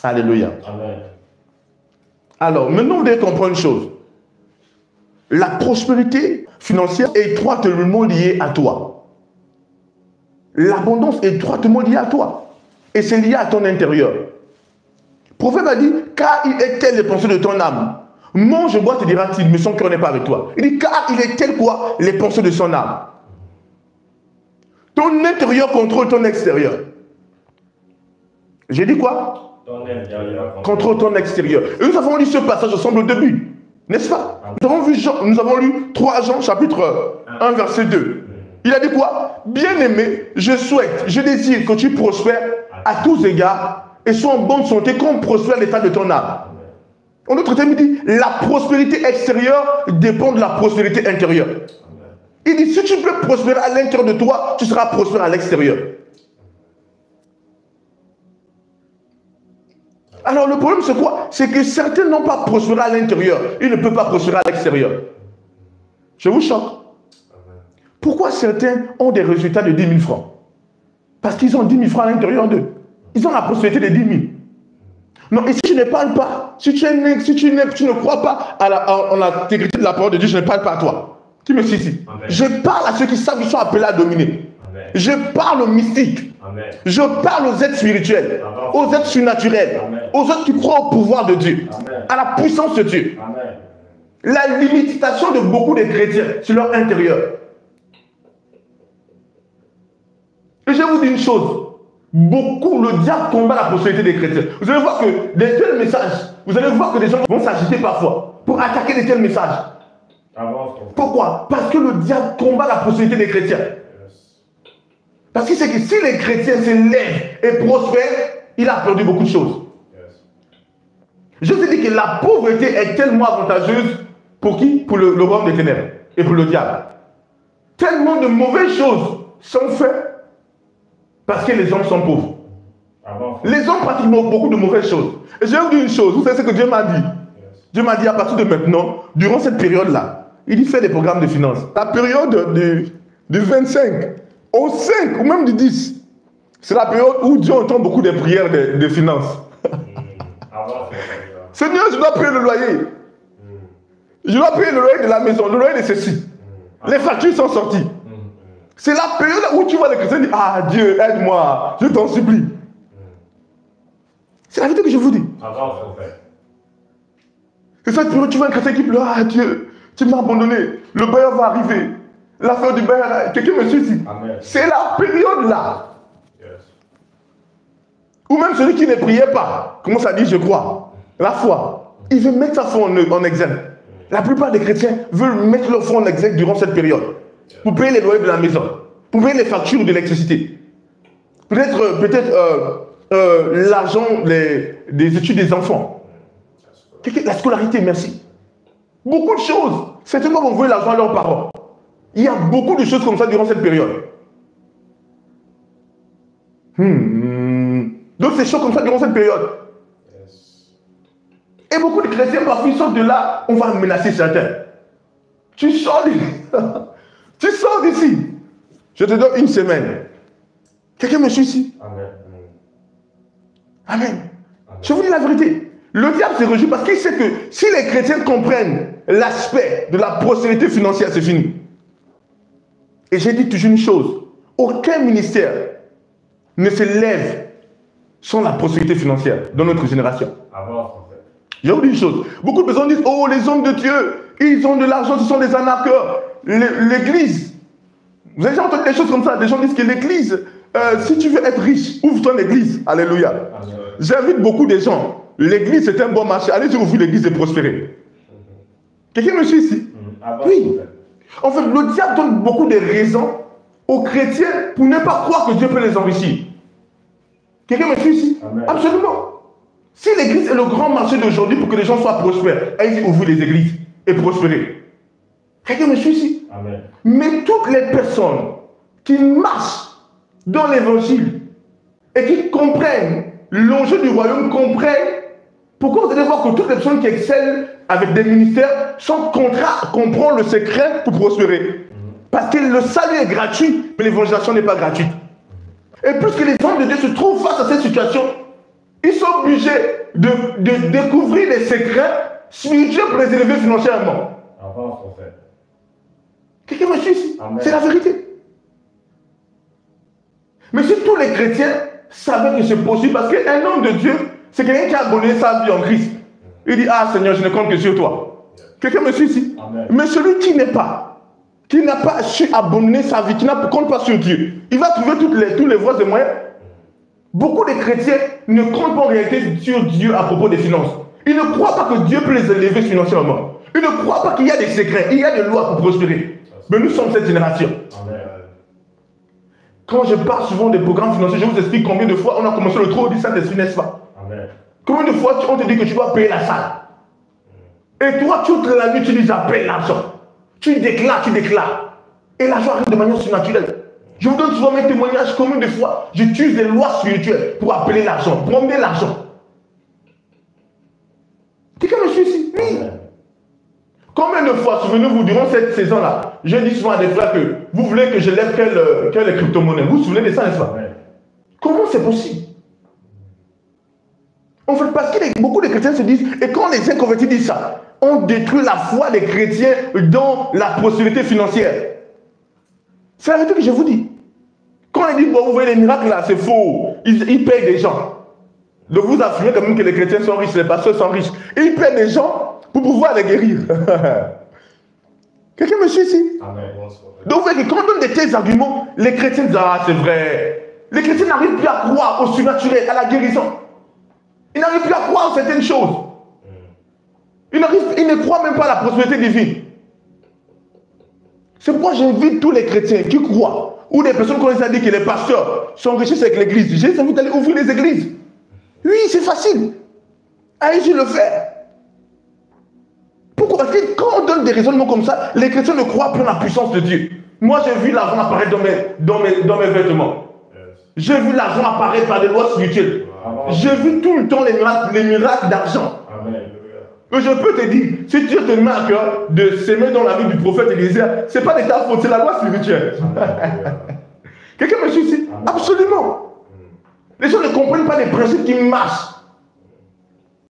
Alléluia. Amen. Alors, maintenant, vous devez comprendre une chose. La prospérité financière est étroitement liée à toi. L'abondance est étroitement liée à toi. Et c'est lié à ton intérieur. Le prophète a dit, car il est tel les pensées de ton âme. Mange, bois, te dira-t-il, mais son cœur n'est pas avec toi. Il dit, car il est tel quoi les pensées de son âme. Ton intérieur contrôle ton extérieur. J'ai dit quoi? Ton intérieur contrôle ton extérieur. Et nous avons lu ce passage ensemble au début. N'est-ce pas? Nous avons lu 3 Jean chapitre 1 verset 2. Il a dit quoi? Bien-aimé, je souhaite, je désire que tu prospères à tous égards et sois en bonne santé comme prospère l'état de ton âme. En d'autres termes, il dit, la prospérité extérieure dépend de la prospérité intérieure. Il dit, si tu peux prospérer à l'intérieur de toi, tu seras prospère à l'extérieur. Alors le problème c'est quoi? C'est que certains n'ont pas prospéré à l'intérieur. Ils ne peuvent pas prospérer à l'extérieur. Je vous choque. Pourquoi certains ont des résultats de 10 000 francs? Parce qu'ils ont 10 000 francs à l'intérieur d'eux. Ils ont la prospérité de 10 000. Non, et si tu ne parles pas, si tu ne crois pas en l'intégrité de la parole de Dieu, je ne parle pas à toi. Qui me suis ici? Je parle à ceux qui savent qu'ils sont appelés à dominer. Amen. Je parle aux mystiques. Amen. Je parle aux êtres spirituels, amen, aux êtres surnaturels, amen, aux autres qui croient au pouvoir de Dieu, amen, à la puissance de Dieu. Amen. La limitation de beaucoup de chrétiens sur leur intérieur. Et je vais vous dire une chose. Beaucoup, le diable combat la prospérité des chrétiens. Vous allez voir que des tels messages, vous allez voir que des gens vont s'agiter parfois pour attaquer des tels messages. Pourquoi? Parce que le diable combat la prospérité des chrétiens. Parce qu'il sait que si les chrétiens se lèvent et prospèrent, il a perdu beaucoup de choses. Je te dis que la pauvreté est tellement avantageuse pour qui? Pour le royaume des ténèbres et pour le diable. Tellement de mauvaises choses sont faites parce que les hommes sont pauvres. Les hommes pratiquent beaucoup de mauvaises choses. Et je vais vous dire une chose, vous savez ce que Dieu m'a dit? Dieu m'a dit à partir de maintenant, durant cette période-là, il dit faire des programmes de finances. La période du 25 au 5 ou même du 10, c'est la période où Dieu entend beaucoup de prières de finances. Seigneur, je dois payer le loyer. Je dois payer le loyer de la maison, le loyer de ceci. Les factures sont sorties. C'est la période où tu vois les chrétiens dire, ah Dieu, aide-moi, je t'en supplie. C'est la vérité que je vous dis. C'est cette période où tu vois un chrétien qui pleure, ah Dieu, tu m'as abandonné, le bailleur va arriver. L'affaire du bailleur, quelqu'un me suit ici. C'est la période là. Ou même celui qui ne priait pas, commence à dire je crois. La foi. Il veut mettre sa foi en exergue. La plupart des chrétiens veulent mettre leur foi en exergue durant cette période. Pour payer les loyers de la maison. Pour payer les factures d'électricité. Peut-être l'argent des études des enfants. La scolarité, merci. Beaucoup de choses. Certainement vont envoyer l'argent à leurs parents. Il y a beaucoup de choses comme ça durant cette période. Donc c'est chaud comme ça durant cette période. Et beaucoup de chrétiens, parfois, ils sortent de là, on va menacer certains. Tu sors d'ici. Je te donne une semaine. Quelqu'un me suit ici? Amen. Amen. Je vous dis la vérité. Le diable se réjouit parce qu'il sait que si les chrétiens comprennent l'aspect de la prospérité financière, c'est fini. Et j'ai dit toujours une chose. Aucun ministère ne se lève sans la prospérité financière dans notre génération. Je vous dis une chose. Beaucoup de personnes disent, oh, les hommes de Dieu, ils ont de l'argent, ce sont des arnaqueurs. L'église. Vous avez déjà entendu des choses comme ça. Des gens disent que l'église, si tu veux être riche, ouvre-toi l'église. Alléluia. J'invite beaucoup de gens. L'église, c'est un bon marché. Allez ouvrir l'église et prospérer. Quelqu'un me suit ici? Oui. En fait, le diable donne beaucoup de raisons aux chrétiens pour ne pas croire que Dieu peut les enrichir. Quelqu'un me suit ici? Amen. Absolument. Si l'église est le grand marché d'aujourd'hui pour que les gens soient prospères, allez ouvrir les églises et prospérer. Quelqu'un me suit ici? Amen. Mais toutes les personnes qui marchent dans l'évangile et qui comprennent l'enjeu du royaume, comprennent pourquoi vous allez voir que toutes les personnes qui excellent avec des ministères sont contraintes à comprendre le secret pour prospérer. Parce que le salut est gratuit, mais l'évangélisation n'est pas gratuite. Et puisque les hommes de Dieu se trouvent face à cette situation, ils sont obligé de découvrir les secrets spirituels pour les élever financièrement. Quelqu'un me suit ici? C'est la vérité. Mais si tous les chrétiens savaient que c'est possible, parce qu'un homme de Dieu, c'est quelqu'un qui a abonné sa vie en Christ. Il dit, ah Seigneur, je ne compte que sur toi. Quelqu'un me suit ici? Amen. Mais celui qui n'a pas su abonner sa vie, qui ne compte pas sur Dieu, il va trouver tous les voies et moyens. Beaucoup de chrétiens ne comptent pas en réalité sur Dieu à propos des finances. Ils ne croient pas que Dieu peut les élever financièrement. Ils ne croient pas qu'il y a des secrets, il y a des lois pour prospérer. Mais nous sommes cette génération. Amen. Quand je parle souvent des programmes financiers, je vous explique combien de fois on a commencé le trou du Saint-Esprit, n'est-ce pas? Amen. Combien de fois on te dit que tu dois payer la salle? Et toi, toute la nuit, tu dis j'appelle l'argent. Tu déclares. Et l'argent arrive de manière surnaturelle. Je vous donne souvent mes témoignages, combien de fois j'utilise des lois spirituelles pour appeler l'argent, pour emmener l'argent. Quelqu'un me suit ici? Oui. Amen. Combien de fois, souvenez-vous, durant cette saison-là, je dis souvent à des frères que vous voulez que je lève quelle crypto-monnaie. Vous vous souvenez de ça, n'est-ce pas? Ouais. Comment c'est possible? En fait, parce que beaucoup de chrétiens se disent, et quand les inconvertis disent ça, on détruit la foi des chrétiens dans la prospérité financière. C'est la vérité que je vous dis. Quand on dit, bon, vous voyez les miracles là, c'est faux. Ils payent des gens. Donc vous affirmez quand même que les chrétiens sont riches, les pasteurs sont riches. Et ils payent des gens pour pouvoir les guérir. Quelqu'un me suit ici? Amen. Donc vous voyez que quand on donne des tels arguments, les chrétiens disent, ah c'est vrai. Les chrétiens n'arrivent plus à croire au surnaturel, à la guérison. Ils n'arrivent plus à croire en certaines choses. Ils ne croient même pas à la prospérité divine. C'est pourquoi j'invite tous les chrétiens qui croient, ou des personnes qui ont dit que les pasteurs sont enrichis avec l'église. Je les invite à aller ouvrir les églises. Oui, c'est facile. Allez-y le faire. Pourquoi? Parce que quand on donne des raisonnements comme ça, les chrétiens ne croient plus en la puissance de Dieu. Moi, j'ai vu l'argent apparaître dans mes vêtements. J'ai vu l'argent apparaître par des lois spirituelles. J'ai vu tout le temps les miracles d'argent. Je peux te dire, si Dieu te met à cœur de s'aimer dans la vie du prophète Élisée, ce n'est pas de ta faute, c'est la loi spirituelle. Quelqu'un me suit ici? Absolument. Les gens ne comprennent pas les principes qui marchent